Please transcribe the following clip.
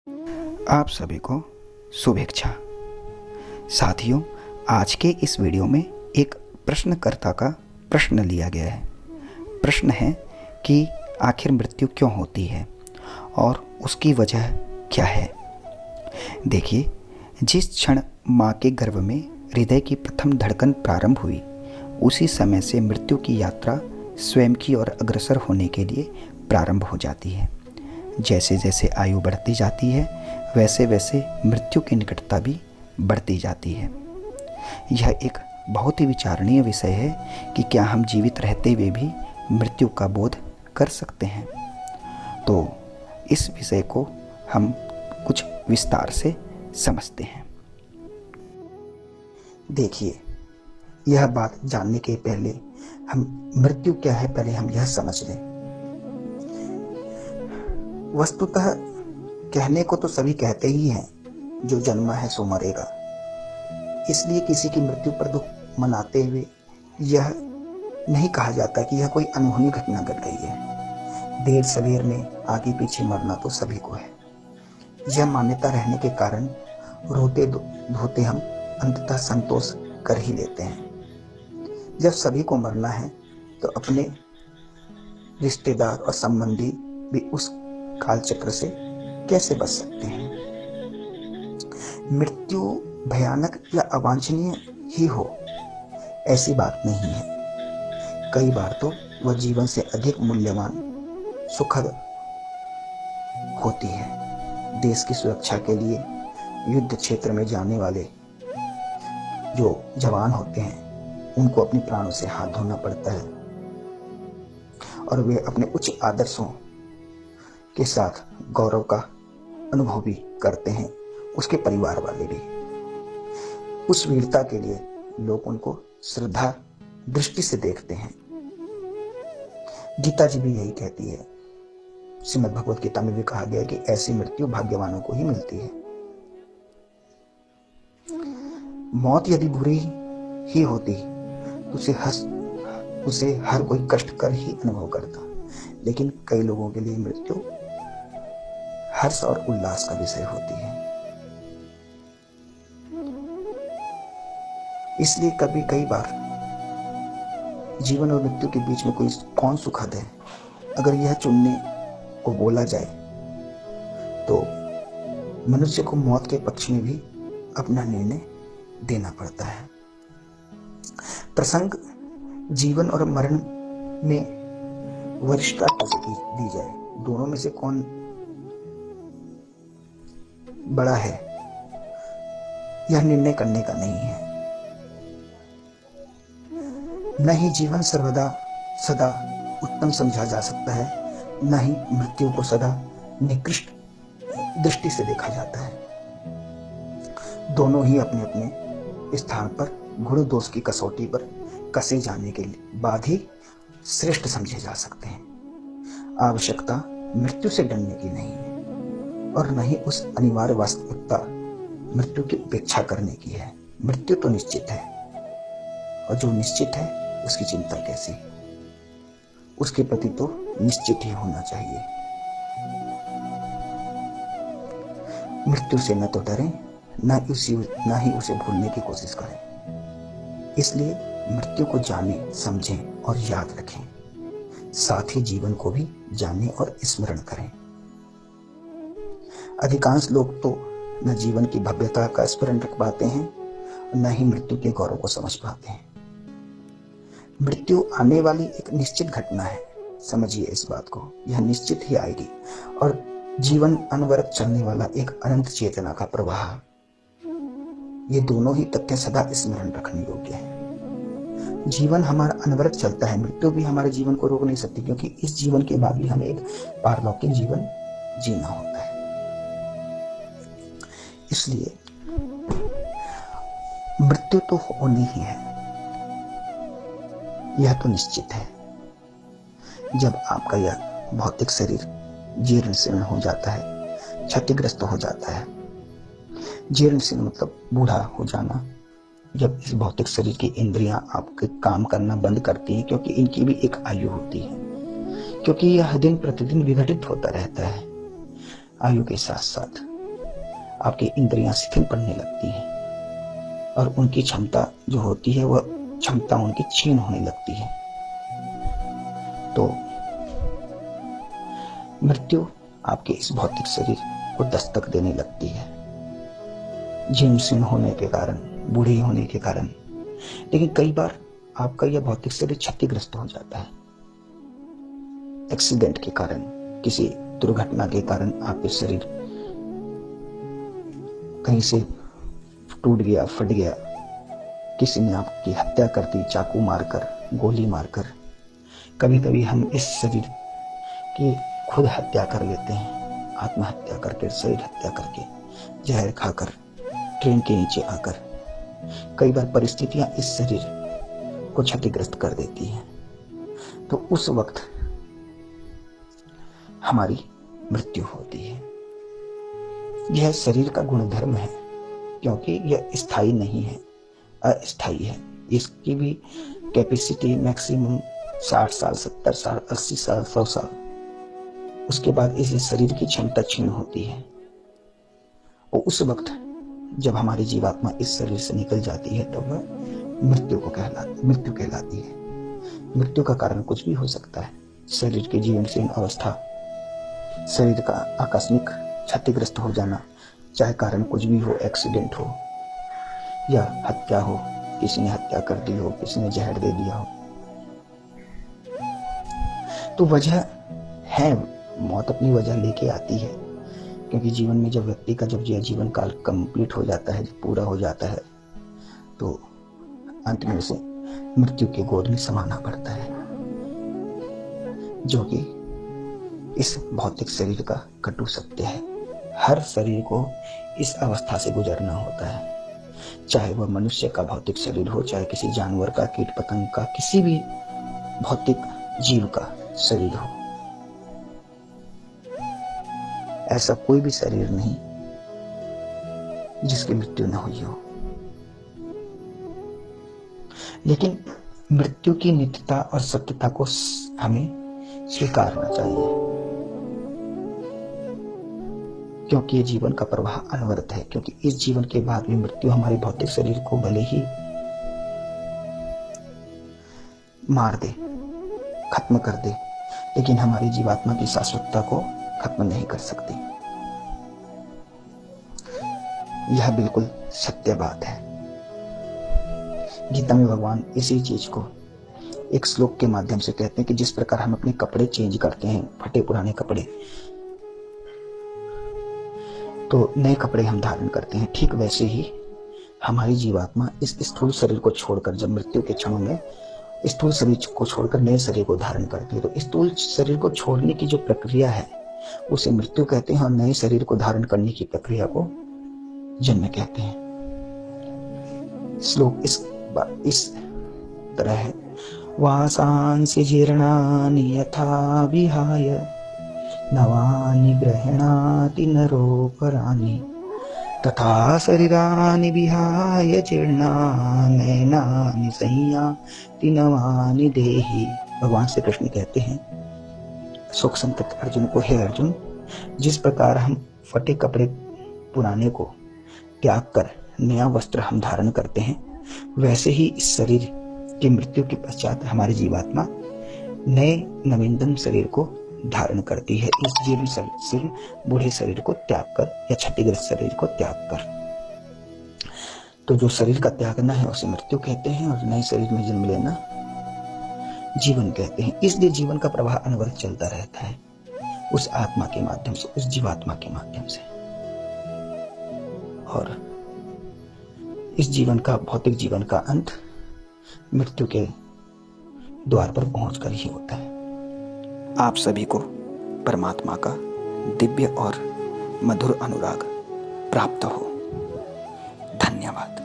आप सभी को शुभेच्छा। साथियों, आज के इस वीडियो में एक प्रश्नकर्ता का प्रश्न लिया गया है। प्रश्न है कि आखिर मृत्यु क्यों होती है और उसकी वजह क्या है। देखिए, जिस क्षण माँ के गर्भ में हृदय की प्रथम धड़कन प्रारंभ हुई, उसी समय से मृत्यु की यात्रा स्वयं की ओर अग्रसर होने के लिए प्रारंभ हो जाती है। जैसे जैसे आयु बढ़ती जाती है, वैसे वैसे मृत्यु की निकटता भी बढ़ती जाती है। यह एक बहुत ही विचारणीय विषय है कि क्या हम जीवित रहते हुए भी मृत्यु का बोध कर सकते हैं। तो इस विषय को हम कुछ विस्तार से समझते हैं। देखिए, यह बात जानने के पहले हम मृत्यु क्या है पहले हम यह समझ लें। वस्तुतः कहने को तो सभी कहते ही हैं, जो जन्मा है सो मरेगा। इसलिए किसी की मृत्यु पर दुख मनाते हुए यह नहीं कहा जाता कि यह कोई अनहोनी घटना घट गई है। देर सवेर में आगे पीछे मरना तो सभी को है। यह मान्यता रहने के कारण रोते धोते हम अंततः संतोष कर ही लेते हैं। जब सभी को मरना है तो अपने रिश्तेदार और संबंधी भी उस काल चक्र से कैसे बच सकते हैं। मृत्यु भयानक या अवांछनीय ही हो, ऐसी बात नहीं है। कई बार तो वह जीवन से अधिक मूल्यवान सुखद होती है। देश की सुरक्षा के लिए युद्ध क्षेत्र में जाने वाले जो जवान होते हैं, उनको अपने प्राणों से हाथ धोना पड़ता है और वे अपने उच्च आदर्शों के साथ गौरव का अनुभव भी करते हैं, उसके परिवार वाले भी। उस वीरता के लिए लोग उनको श्रद्धा दृष्टि से देखते हैं। गीता जी भी यही कहती है। श्रीमद् भगवत गीता में भी कहा गया है कि ऐसी मृत्यु भाग्यवानों को ही मिलती है। मौत यदि बुरी ही होती तो उसे हर कोई कष्ट कर ही अनुभव करता, लेकिन कई लोगों के लिए मृत्यु हर्ष और उल्लास का विषय होती है। इसलिए कई बार जीवन और मृत्यु के बीच में कौन सुखद है, अगर यह चुनने को बोला जाए तो मनुष्य को मौत के पक्ष में भी अपना निर्णय देना पड़ता है। प्रसंग जीवन और मरण में वरिष्ठता कैसे दी जाए, दोनों में से कौन बड़ा है, यह निर्णय करने का नहीं है। न ही जीवन सर्वदा सदा उत्तम समझा जा सकता है, न ही मृत्यु को सदा निकृष्ट दृष्टि से देखा जाता है। दोनों ही अपने अपने स्थान पर गुण दोष की कसौटी पर कसे जाने के बाद ही श्रेष्ठ समझे जा सकते हैं। आवश्यकता मृत्यु से डरने की नहीं है और न ही उस अनिवार्य वास्तविकता मृत्यु की उपेक्षा करने की है। मृत्यु तो निश्चित है और जो निश्चित है उसकी चिंता कैसी, उसके प्रति तो निश्चित ही होना चाहिए। मृत्यु से न तो डरें, न ही उसे भूलने की कोशिश करें। इसलिए मृत्यु को जानें, समझें और याद रखें, साथ ही जीवन को भी जानें और स्मरण करें। अधिकांश लोग तो न जीवन की भव्यता का स्मरण रख पाते हैं, न ही मृत्यु के गौरव को समझ पाते हैं। मृत्यु आने वाली एक निश्चित घटना है, समझिए इस बात को। यह निश्चित ही आएगी और जीवन अनवरत चलने वाला एक अनंत चेतना का प्रवाह। ये दोनों ही तथ्य सदा स्मरण रखने योग्य है। जीवन हमारा अनवरत चलता है, मृत्यु भी हमारे जीवन को रोक नहीं सकती, क्योंकि इस जीवन के बाद भी हमें एक पारलौकिक जीवन जीना होता है। इसलिए मृत्यु तो होनी ही है, यह तो निश्चित है। जब आपका यह भौतिक शरीर जीर्ण शीर्ण हो जाता है, क्षतिग्रस्त हो जाता है। जीर्ण शीर्ण मतलब बूढ़ा हो जाना। जब इस भौतिक शरीर की इंद्रियां आपके काम करना बंद करती हैं, क्योंकि इनकी भी एक आयु होती है, क्योंकि यह दिन प्रतिदिन विघटित होता रहता है आयु के साथ साथ। आपकी इंद्रियां शिथिल पड़ने लगती हैं और उनकी क्षमता जो होती है वह क्षमता उनकी क्षीण होने लगती है। तो मृत्यु आपके इस भौतिक शरीर को दस्तक देने लगती है, जीर्ण शीर्ण होने के कारण, बूढ़े होने के कारण। लेकिन कई बार आपका यह भौतिक शरीर क्षतिग्रस्त हो जाता है, एक्सीडेंट के कारण, किसी दुर्घटना के कारण आपके शरीर कहीं से टूट गया, फट गया, किसी ने आपकी हत्या कर दी, चाकू मारकर, गोली मारकर। कभी कभी हम इस शरीर की खुद हत्या कर लेते हैं, आत्महत्या करके, शरीर हत्या करके, जहर खाकर, ट्रेन के नीचे आकर। कई बार परिस्थितियां इस शरीर को क्षतिग्रस्त कर देती हैं, तो उस वक्त हमारी मृत्यु होती है। यह शरीर का गुणधर्म है, क्योंकि यह स्थायी नहीं है, अस्थायी है। इसकी भी कैपेसिटी मैक्सिमम 60 साल, 70 साल, 80 साल, 100 साल। उसके बाद इस शरीर की क्षमता क्षीण होती है और उस वक्त जब हमारी जीवात्मा इस शरीर से निकल जाती है तब वह मृत्यु कहलाती है। मृत्यु का कारण कुछ भी हो सकता है, शरीर की जीर्णशीर्ण अवस्था, शरीर का आकस्मिक क्षतिग्रस्त हो जाना, चाहे कारण कुछ भी हो, एक्सीडेंट हो या हत्या हो, किसी ने हत्या कर दी हो, किसी ने जहर दे दिया हो। तो वजह है, मौत अपनी वजह लेके आती है, क्योंकि जीवन में जब व्यक्ति का जब जीवन काल कंप्लीट हो जाता है, जब पूरा हो जाता है, तो अंत में उसे मृत्यु के गोद में समाना पड़ता है, जो कि इस भौतिक शरीर का कटु सत्य है। हर शरीर को इस अवस्था से गुजरना होता है, चाहे वह मनुष्य का भौतिक शरीर हो, चाहे किसी जानवर का, कीट पतंग का, किसी भी भौतिक जीव का शरीर हो। ऐसा कोई भी शरीर नहीं जिसकी मृत्यु न हुई हो। लेकिन मृत्यु की नित्यता और सत्यता को हमें स्वीकारना चाहिए, क्योंकि ये जीवन का प्रवाह अनवरत है। क्योंकि इस जीवन के बाद भी मृत्यु हमारे भौतिक शरीर को भले ही मार दे, खत्म कर दे, लेकिन हमारी जीवात्मा की शाश्वतता को खत्म नहीं कर सकती। यह बिल्कुल सत्य बात है। गीता में भगवान इसी चीज को एक श्लोक के माध्यम से कहते हैं कि जिस प्रकार हम अपने कपड़े चेंज करते हैं, फटे पुराने कपड़े, तो नए कपड़े हम धारण करते हैं, ठीक वैसे ही हमारी जीवात्मा इस स्थूल शरीर को छोड़कर, जब मृत्यु के क्षणों में स्थूल शरीर को छोड़कर नए शरीर को धारण करती है, तो स्थूल शरीर को छोड़ने की जो प्रक्रिया है उसे मृत्यु कहते हैं, और नए शरीर को धारण करने की प्रक्रिया को जन्म कहते हैं। श्लोक इस तरह है, वासांसि जीर्णानि यथा विहाय नवानि गृह्णाति नरोपराणि तथा शरीरानि विहाय जीर्णानैनानि संयाति नवानि देहि। भगवान श्री कृष्ण कहते हैं शोक संतप्त अर्जुन को, हे अर्जुन, जिस प्रकार हम फटे कपड़े पुराने को त्याग कर नया वस्त्र हम धारण करते हैं, वैसे ही इस शरीर की मृत्यु के पश्चात हमारी जीवात्मा नए नवीनतम शरीर को धारण करती है, इस जीर्ण शरीर, बूढ़े शरीर को त्याग कर या क्षतिग्रस्त शरीर को त्याग कर। तो जो शरीर का त्यागना है उसे मृत्यु कहते हैं, और नए शरीर में जन्म लेना जीवन कहते हैं। इसलिए जीवन का प्रवाह अनवरत चलता रहता है, उस आत्मा के माध्यम से, उस जीवात्मा के माध्यम से। और इस जीवन का, भौतिक जीवन का अंत मृत्यु के द्वार पर पहुंचकर ही होता है। आप सभी को परमात्मा का दिव्य और मधुर अनुराग प्राप्त हो। धन्यवाद।